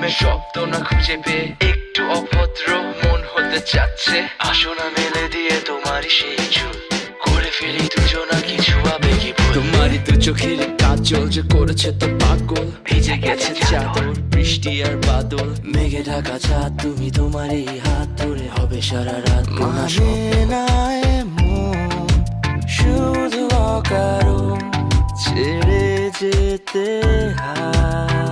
মনে শব্দ না খুঁজে পেয়ে একটু অভদ্র মন হতে চাচ্ছে। আসো না মেলে দিয়ে তোমারই সেই চুল, করে ফেলি দুজনা কিছু আবেগী ভুল। তোমারই দু চোখের কাজল যে করেছে তো পাগল, ভিজে গেছে চাদর বৃষ্টি আর বাদল। মেঘে ঢাকা চাঁদ তুমি তোমারই হাত ধরে হবে সারা রাত। মানে না এমন শুধু অকারণ ছেড়ে যেতে হয়।